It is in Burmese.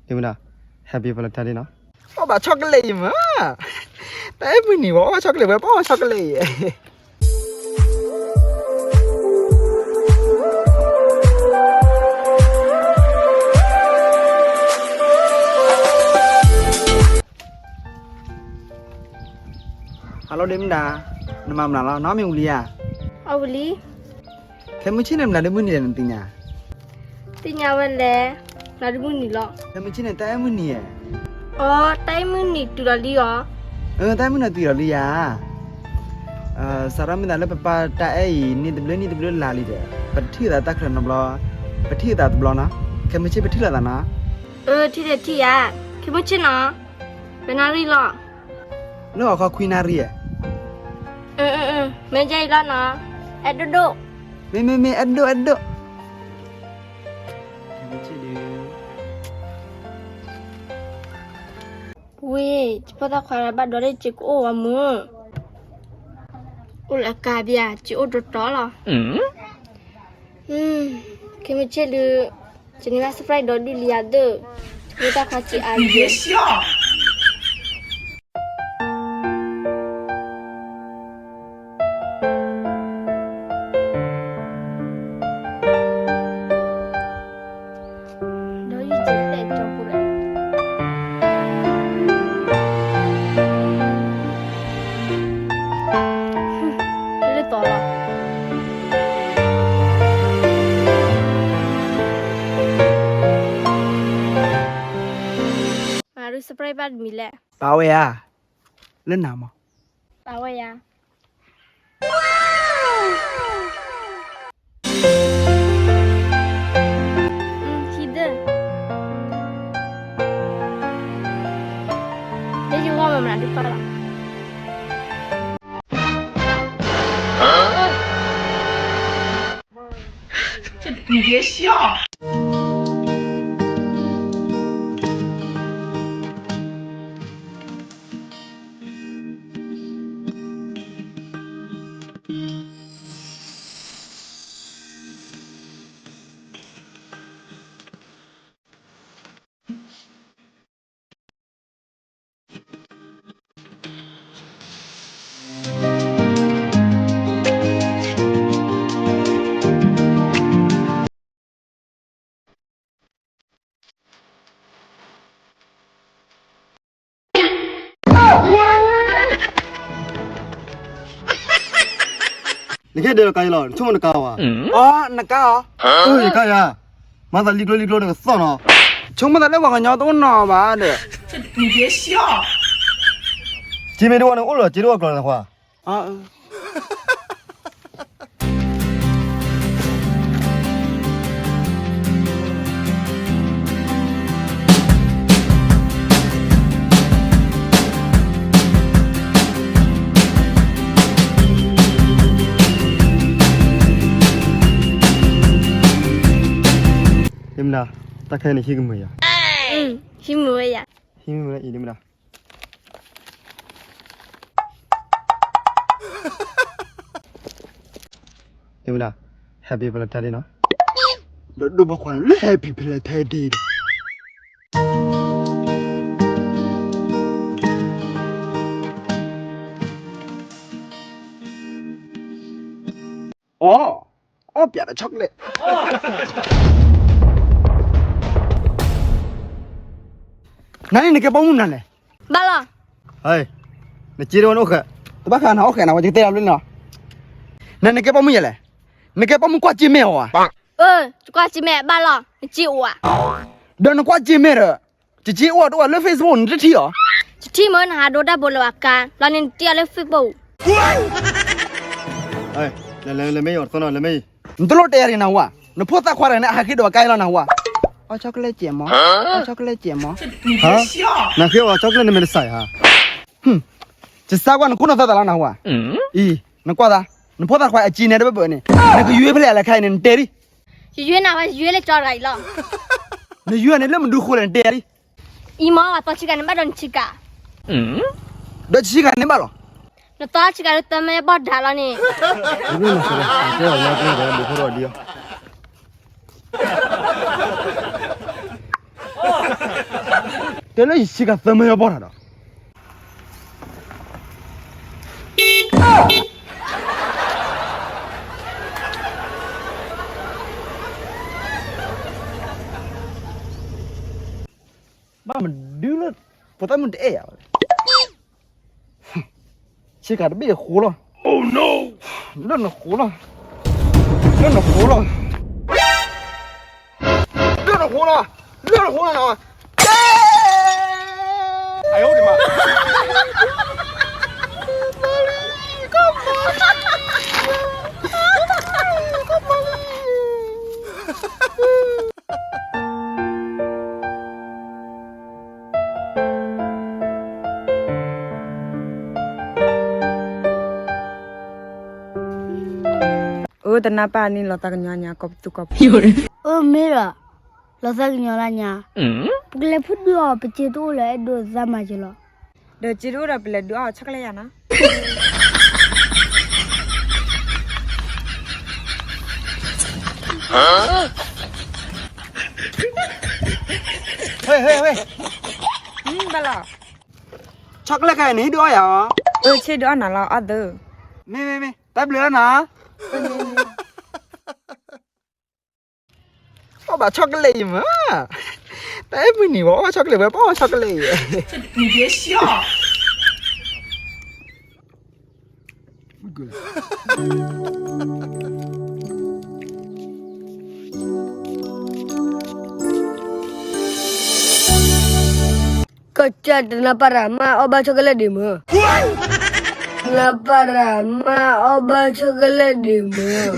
ဒီမလား Happy Valentine နော် ဟောပါချောကလက်မတဲမနီဘောချောကလက်ပဲပေါ့ချောကလက်ရဲ့ဟယ်လိုဒီမလားနမမလားနော်မင်းဦးလီယာဟုတ်ပြီ ခဲမချင်းနေမလားဒီမနီနဲ့တင်ညာ တင်ညာဝဲလဲလာဒီမှုနီလော ခဲမချင်းနဲ့တဲမနီရဲ့ အော်တိုင်းမှုနီတူတော်လီရော တဲမနီတီရလီယာစရမင်းလည်းပပတာအေးနီတဘလနီတဘလလာလီတဲ့ပတိတာတက်ခရနဘလပတိတာတဘလနာခဲမချင်းပတိလာတာနာ ထိတဲ့ထိရခင်မချင်နော်ဘယ်နာရီလော နော်ခေါ်ခွီနာရီရဲ့ မင်းကြိုက်လားနော်အဲ့ဒိုဒို မင်းအဒိုခဲမချင်းလေ ဝေးချပတာခွာရဘတ်တော်ရဲ့ချစ်ကိုဝမွန်းဦးလကာဗျာချီအိုတော်တော်လားခင်မချစ်လူကျနေမှာစပရိုက်တော်ဒီလီယာဒိုချပတာခွာချီအားကြီး สเปรย์บัดมีแหละ ပါဝဲရလက်နာမ ป่าวยาคิดเด้อเดี๋ยวว่ามันดิปะล่ะ你别笑。你看这个干了，这么的高啊？ အော်နကော 你看呀，妈的，立刻那个丧了， ချုံမတယ်လည်းဝကညောတော့နော်ပါတဲ့ 你别笑。前面的话呢，我了，接着我讲的话， အာ 你们俩打开你这个门呀？ชิมวยอ่ะ 你们俩，你们俩。你们俩 Happy Valentine နော် တို့ဘခွန်လဲပြီဖလက်ထဲဒီအော်ပြတဲ့ချောကလက် နိုင်နေကပေါင်းနန်းလေ บ้าล่ะ ဟဲ့你接着我看 တပတ်ခါနော်ခဲနော်ဒီတဲ့ရလို့နော်နန်းနေကပေါင်းမရလေနေကပေါင်းမကွာကြည့်မဲဟော จุกว่าจิแม่บ้าล่ะจิโออ่ะ ဒေါ်နကွာကြည့်မဲရကြည့်အော်တော့လဲ Facebook နဲ့တတိရော ที่มันหาโดดาบลวากันลอนินเตียเลฟิกบู 哎来没有算了来没 မတို့တဲရနေဝါနဖို့တာခွာရနေအခါတော့ကိုင်းလာနော်ဝါအော်ချောကလက်ကျမအော်ချောကလက်ကျမ 你别笑。那给我巧克力你没得晒哈 ကျစားကွာနခုနသတာလားနော်ဝါအီနကွာတာနဖို့တာခွာအကြည့်နေတဲ့ဘယ်နဲ့နကရွေးဖလဲလက်ခိုင်းနေတဲရီ ရွေးနာว่าရွေးเลยจอดไกล่ะ နရွေးနေလည်းမဒူခိုးနေတဲရီ อีหมอว่าตอชิกันไม่โดนชิกะ ဒချီကနေပါလော แล้วตอชิกันตะแม่บ่ด่าแล้วนี่ 你不用说了这要要这个没喝到的 ဟ တယ်လေရှိကသမယပေါ်တာတော့ဘာမဒူးလို့ပတမန်တဲ့ရပါရှိကတဘေးခိုးလို့ Oh no လွတ်နခိုးလို့လွတ်နခိုးလို့လွတ်နခိုးလို့လွတ်နခိုးလို့哎呦我的妈！哦，等那半年老大个娘娘搞不搞？有人，哦，没了，老三个娘了娘。不来不多，不接多来都咋么去了？这几路了不来多少吃个来呀呢？喂，咋了？巧克力开你多呀？吃多哪了啊都？没，带不了哪？我把巧克力嘛，带不你我巧克力，我包巧克力。你别笑。Kocak kenapa ramah obat coklat di mana? Kenapa ramah obat coklat di mana?